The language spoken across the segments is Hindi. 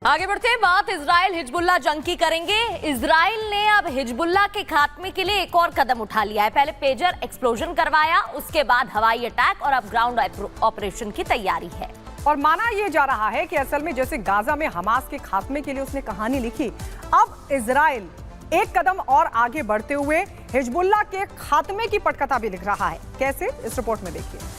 आगे बढ़ते हैं, बात इजराइल हिजबुल्लाह जंग की करेंगे। इजराइल ने अब हिजबुल्लाह के खात्मे के लिए एक और कदम उठा लिया है। पहले पेजर एक्सप्लोजन करवाया, उसके बाद हवाई अटैक और अब ग्राउंड ऑपरेशन की तैयारी है। और माना यह जा रहा है कि असल में जैसे गाजा में हमास के खात्मे के लिए उसने कहानी लिखी, अब इजराइल एक कदम और आगे बढ़ते हुए हिजबुल्लाह के खात्मे की पटकथा भी लिख रहा है। कैसे, इस रिपोर्ट में देखिए।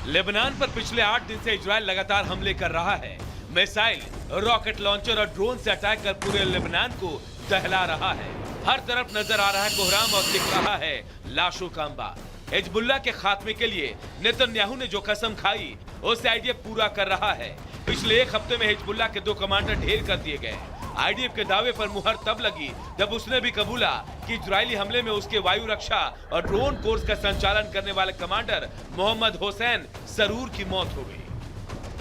लेबनान पर पिछले 8 दिन से इजराइल लगातार हमले कर रहा है। मिसाइल, रॉकेट लॉन्चर और ड्रोन से अटैक कर पूरे लेबनान को दहला रहा है। हर तरफ नजर आ रहा है कोहराम और दिख रहा है लाशों का अंबार। हिजबुल्लाह के खात्मे के लिए नेतन्याहू ने जो कसम खाई उसे आईडीएफ पूरा कर रहा है। पिछले एक हफ्ते में हिजबुल्लाह के 2 कमांडर ढेर कर दिए गए। आईडीएफ के दावे पर मुहर तब लगी जब उसने भी कबूला कि इजरायली हमले में उसके वायु रक्षा और ड्रोन कोर्स का संचालन करने वाले कमांडर मोहम्मद हुसैन सरूर की मौत हो गई।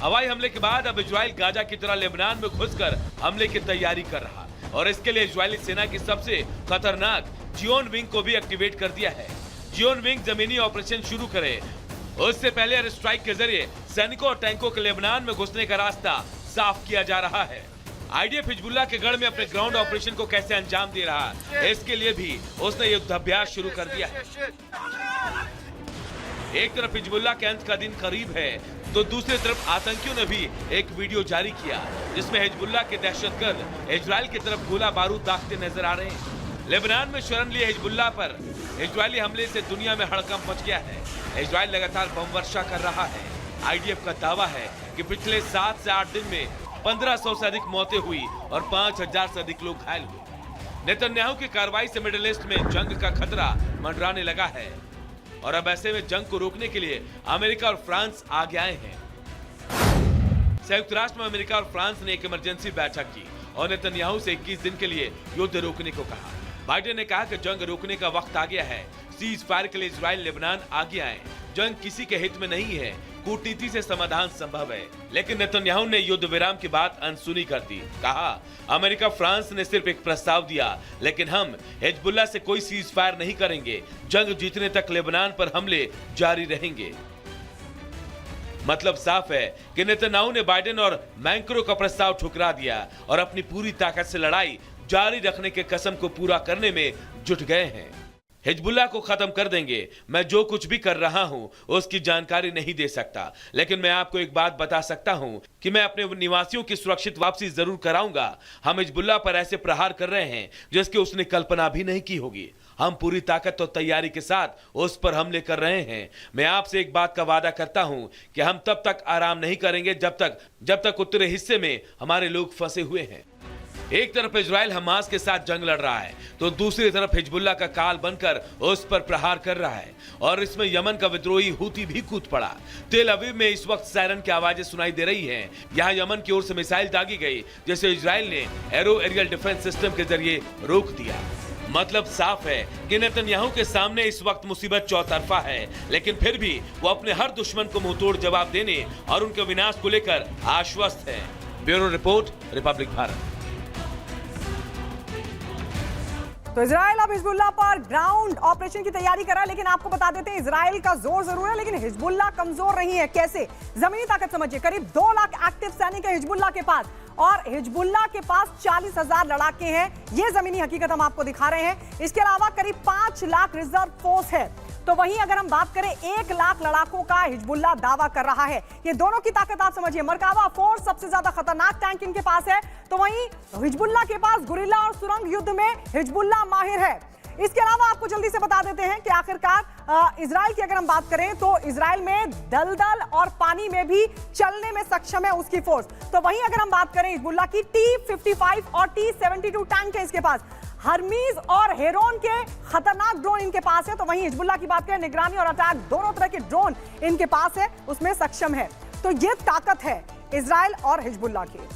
हवाई हमले के बाद अब इजराइल गाजा की तरह लेबनान में घुसकर हमले की तैयारी कर रहा और इसके लिए इजरायली सेना की सबसे खतरनाक जियोन विंग को भी एक्टिवेट कर दिया है। जियोन विंग जमीनी ऑपरेशन शुरू करे उससे पहले एयर स्ट्राइक के जरिए सैनिकों और टैंकों के लेबनान में घुसने का रास्ता साफ किया जा रहा है। आईडीएफ हिजबुल्लाह के गढ़ में अपने ग्राउंड ऑपरेशन को कैसे अंजाम दे रहा है, इसके लिए भी उसने युद्धाभ्यास शुरू कर दिया है। एक तरफ हिजबुल्लाह के अंत का दिन करीब है तो दूसरी तरफ आतंकियों ने भी एक वीडियो जारी किया जिसमें हिजबुल्लाह के दहशतगर्द इजराइल की तरफ गोला बारूद दागते नजर आ रहे हैं। लेबनान में शरण लिए हिजबुल्लाह पर इजरायली हमले से दुनिया में हड़कंप मच गया है। इजराइल लगातार बम वर्षा कर रहा है। आईडीएफ का दावा है कि पिछले 7 से 8 दिन में 1500 से अधिक मौतें हुई और 5000 से अधिक लोग घायल हुए। नेतन्याहू की कार्रवाई से मिडिल ईस्ट में जंग का खतरा मंडराने लगा है और अब ऐसे में जंग को रोकने के लिए अमेरिका और फ्रांस आगे आए हैं। संयुक्त राष्ट्र में अमेरिका और फ्रांस ने एक इमरजेंसी बैठक की और नेतन्याहू से 21 दिन के लिए युद्ध रोकने को कहा। बाइडेन ने कहा कि जंग रोकने का वक्त आ गया है। सीज फायर के लिए इजराइल लेबनान आगे आए। जंग किसी के हित में नहीं है, कूटनीति से समाधान संभव है। लेकिन नेतन्याहू ने युद्ध विराम की बात अनसुनी कर दी। कहा, अमेरिका फ्रांस ने सिर्फ एक प्रस्ताव दिया लेकिन हम हिजबुल्लाह से कोई सीज फायर नहीं करेंगे। जंग जीतने तक लेबनान पर हमले जारी रहेंगे। मतलब साफ है कि नेतन्याहू ने बाइडेन और मैक्रो का प्रस्ताव ठुकरा दिया और अपनी पूरी ताकत से लड़ाई जारी रखने के कसम को पूरा करने में जुट गए हैं। हिजबुल्लाह को खत्म कर देंगे। मैं जो कुछ भी कर रहा हूं उसकी जानकारी नहीं दे सकता, लेकिन मैं आपको एक बात बता सकता हूं कि मैं अपने निवासियों की सुरक्षित वापसी जरूर कराऊंगा। हम हिजबुल्लाह पर ऐसे प्रहार कर रहे हैं जिसकी उसने कल्पना भी नहीं की होगी। हम पूरी ताकत और तैयारी के साथ उस पर हमले कर रहे हैं। मैं आपसे एक बात का वादा करता हूं कि हम तब तक आराम नहीं करेंगे जब तक उत्तरी हिस्से में हमारे लोग फंसे हुए हैं। एक तरफ इजराइल हमास के साथ जंग लड़ रहा है तो दूसरी तरफ हिजबुल्लाह का काल बनकर उस पर प्रहार कर रहा है और इसमें यमन का विद्रोही हूती भी कूद पड़ा। तेल अवीव में इस वक्त सायरन की आवाजें सुनाई दे रही हैं। यहाँ यमन की ओर से मिसाइल दागी गई जिसे इजराइल ने एरो एरियल डिफेंस सिस्टम के जरिए रोक दिया। मतलब साफ है कि नेतन्याहू के सामने इस वक्त मुसीबत चौतरफा है, लेकिन फिर भी वो अपने हर दुश्मन को मुंहतोड़ जवाब देने और उनके विनाश को लेकर आश्वस्त है। Bureau report, Republic Bharat. तो इजराइल अब हिजबुल्लाह पर ग्राउंड ऑपरेशन की तैयारी कर रहा है, लेकिन आपको बता देते हैं इजराइल का जोर जरूर है लेकिन हिजबुल्लाह कमजोर नहीं है। कैसे? जमीनी ताकत समझिए। करीब 2 लाख एक्टिव सैनिक है हिजबुल्लाह के पास और हिजबुल्लाह के पास 40,000 लड़ाके हैं। ये जमीनी हकीकत हम आपको दिखा रहे हैं। इसके अलावा करीब 5 लाख रिजर्व फोर्स है। तो वहीं अगर हम बात करें 1 लाख लड़ाकों का हिजबुल्लाह दावा कर रहा है। ये दोनों की ताकत आप समझिए। मरकावा फोर्स सबसे ज्यादा खतरनाक टैंक इनके पास है, तो वहीं हिजबुल्लाह के पास गुरिल्ला और सुरंग युद्ध में हिजबुल्लाह माहिर है। इसके अलावा आपको जल्दी से बता देते हैं कि आखिरकार इजराइल की अगर हम बात करें तो इजराइल में दलदल और पानी में भी चलने में सक्षम है उसकी फोर्स। तो वहीं अगर हम बात करें हिजबुल्लाह की T-55 और T-72 टैंक है इसके पास। हर्मीज और हेरोन के खतरनाक ड्रोन इनके पास है। तो वहीं हिजबुल्लाह की बात करें, निगरानी और अटैक दोनों तरह के ड्रोन इनके पास है, उसमें सक्षम है। तो ये ताकत है इजराइल और हिजबुल्लाह की।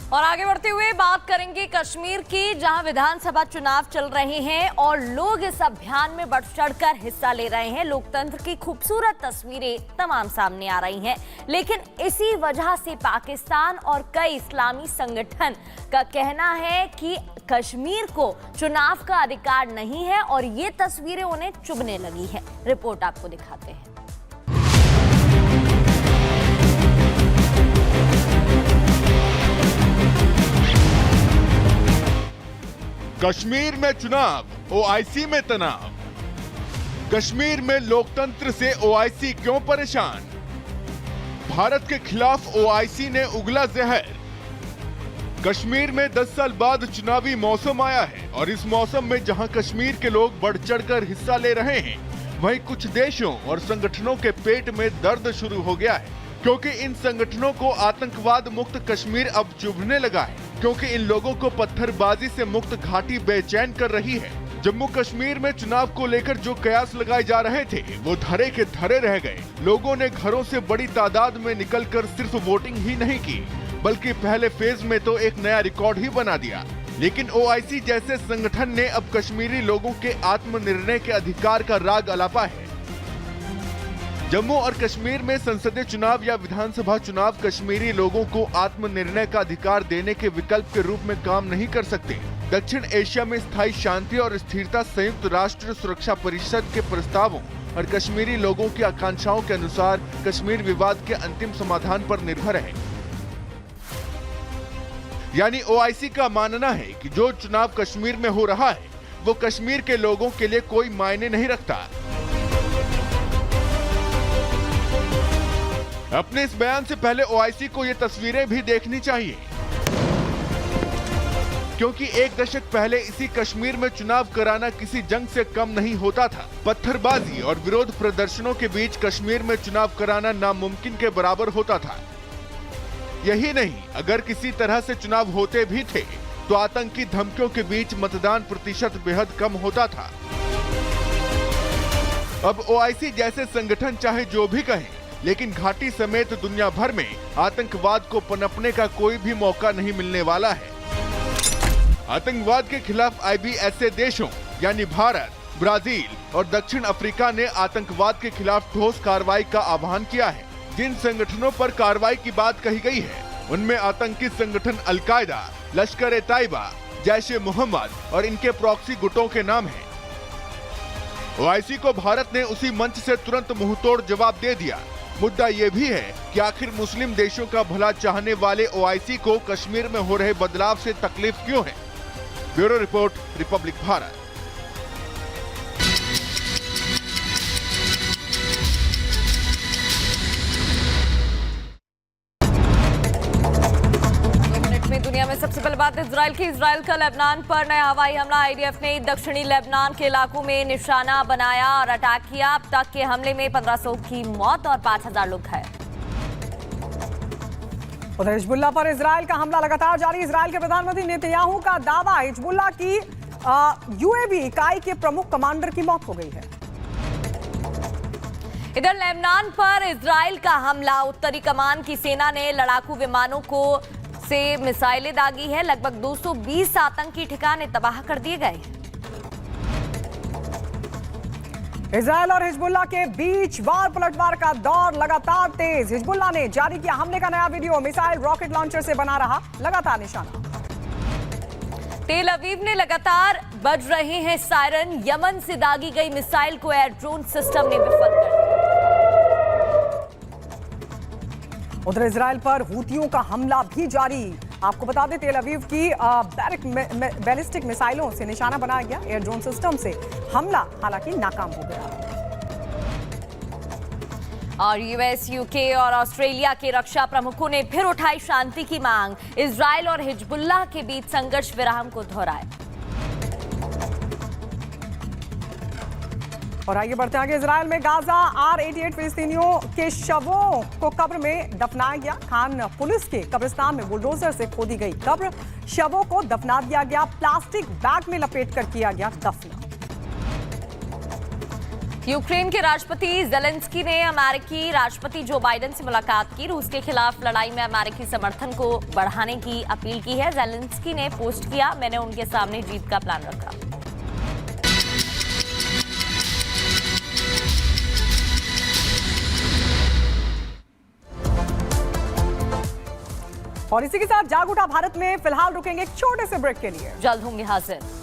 और आगे बढ़ते हुए बात करेंगे कश्मीर की, जहां विधानसभा चुनाव चल रहे हैं और लोग इस अभियान में बढ़ चढ़कर हिस्सा ले रहे हैं। लोकतंत्र की खूबसूरत तस्वीरें तमाम सामने आ रही हैं, लेकिन इसी वजह से पाकिस्तान और कई इस्लामी संगठन का कहना है कि कश्मीर को चुनाव का अधिकार नहीं है और ये तस्वीरें उन्हें चुभने लगी है। रिपोर्ट आपको दिखाते हैं। कश्मीर में चुनाव, ओआईसी में तनाव। कश्मीर में लोकतंत्र से ओआईसी क्यों परेशान? भारत के खिलाफ ओआईसी ने उगला जहर। कश्मीर में 10 साल बाद चुनावी मौसम आया है और इस मौसम में जहां कश्मीर के लोग बढ़ चढ़कर हिस्सा ले रहे हैं, वहीं कुछ देशों और संगठनों के पेट में दर्द शुरू हो गया है, क्योंकि इन संगठनों को आतंकवाद मुक्त कश्मीर अब चुभने लगा है, क्योंकि इन लोगों को पत्थरबाजी से मुक्त घाटी बेचैन कर रही है। जम्मू कश्मीर में चुनाव को लेकर जो कयास लगाए जा रहे थे वो धरे के धरे रह गए। लोगों ने घरों से बड़ी तादाद में निकलकर सिर्फ वोटिंग ही नहीं की, बल्कि पहले फेज में तो एक नया रिकॉर्ड ही बना दिया। लेकिन ओआईसी जैसे संगठन ने अब कश्मीरी लोगों के आत्मनिर्णय के अधिकार का राग अलापा है। जम्मू और कश्मीर में संसदीय चुनाव या विधानसभा चुनाव कश्मीरी लोगों को आत्मनिर्णय का अधिकार देने के विकल्प के रूप में काम नहीं कर सकते। दक्षिण एशिया में स्थायी शांति और स्थिरता संयुक्त राष्ट्र सुरक्षा परिषद के प्रस्तावों और कश्मीरी लोगों की आकांक्षाओं के अनुसार कश्मीर विवाद के अंतिम समाधान पर निर्भर है। यानी ओआईसी का मानना है कि जो चुनाव कश्मीर में हो रहा है वो कश्मीर के लोगों के लिए कोई मायने नहीं रखता। अपने इस बयान से पहले ओआईसी को ये तस्वीरें भी देखनी चाहिए, क्योंकि एक दशक पहले इसी कश्मीर में चुनाव कराना किसी जंग से कम नहीं होता था। पत्थरबाजी और विरोध प्रदर्शनों के बीच कश्मीर में चुनाव कराना नामुमकिन के बराबर होता था। यही नहीं, अगर किसी तरह से चुनाव होते भी थे तो आतंकी धमकियों के बीच मतदान प्रतिशत बेहद कम होता था। अब ओआईसी जैसे संगठन चाहे जो भी कहें, लेकिन घाटी समेत दुनिया भर में आतंकवाद को पनपने का कोई भी मौका नहीं मिलने वाला है। आतंकवाद के खिलाफ आईबीएसए देशों यानी भारत, ब्राजील और दक्षिण अफ्रीका ने आतंकवाद के खिलाफ ठोस कार्रवाई का आह्वान किया है। जिन संगठनों पर कार्रवाई की बात कही गई है उनमें आतंकी संगठन अल-कायदा, लश्कर-ए-तैयबा, जैश-ए-मोहम्मद और इनके प्रॉक्सी गुटों के नाम हैं। ओआईसी को भारत ने उसी मंच से तुरंत मुंहतोड़ जवाब दे दिया। मुद्दा ये भी है कि आखिर मुस्लिम देशों का भला चाहने वाले ओआईसी को कश्मीर में हो रहे बदलाव से तकलीफ क्यों है? Bureau report, Republic Bharat. दुनिया में सबसे पहले बात इजराइल की। इजराइल का लेबनान पर नया हवाई हमला। आईडीएफ ने दक्षिणी लेबनान के इलाकों में निशाना बनाया और अटैक किया। अब तक के हमले में 1500 की मौत और 5000 लोग घायल। उधर हिजबुल्लाह पर इजराइल का हमला लगातार जारी। इजराइल के प्रधानमंत्री नेतन्याहू का दावा, हिजबुल्लाह की यूएवी इकाई के प्रमुख कमांडर की मौत हो गई है। इधर लेबनान पर इजराइल का हमला। उत्तरी कमान की सेना ने लड़ाकू विमानों को से मिसाइलें दागी है। लगभग 220 आतंकी ठिकाने तबाह कर दिए गए। इजराइल और हिजबुल्लाह के बीच वार पलटवार का दौर लगातार तेज। हिजबुल्लाह ने जारी किया हमले का नया वीडियो। मिसाइल रॉकेट लॉन्चर से बना रहा लगातार निशाना। तेल अवीव ने लगातार बज रहे हैं सायरन। यमन से दागी गई मिसाइल को एयर ड्रोन सिस्टम ने विफल कर दिया। उधर इजराइल पर हूतियों का हमला भी जारी। आपको बता दें, तेल अवीव की बैलिस्टिक मिसाइलों से निशाना बनाया गया। एयर ड्रोन सिस्टम से हमला हालांकि नाकाम हो गया। और यूएस, यूके और ऑस्ट्रेलिया के रक्षा प्रमुखों ने फिर उठाई शांति की मांग। इजराइल और हिजबुल्लाह के बीच संघर्ष विराम को दोहराया। और आगे बढ़ते आगे, इजराइल में गाजा R-88 फिलिस्तीनियों के शवों को कब्र में दफनाया गया। खान पुलिस के कब्रिस्तान में बुलडोजर से खोदी गई कब्र। शवों को दफना दिया गया। प्लास्टिक बैग में लपेटकर किया गया दफन। यूक्रेन के राष्ट्रपति जेलेंस्की ने अमेरिकी राष्ट्रपति जो बाइडेन से मुलाकात की। रूस के खिलाफ लड़ाई में अमेरिकी समर्थन को बढ़ाने की अपील की है। जेलेंस्की ने पोस्ट किया, मैंने उनके सामने जीत का प्लान रखा। और इसी के साथ जाग उठा भारत में फिलहाल रुकेंगे एक छोटे से ब्रेक के लिए। जल्द होंगे हाजिर।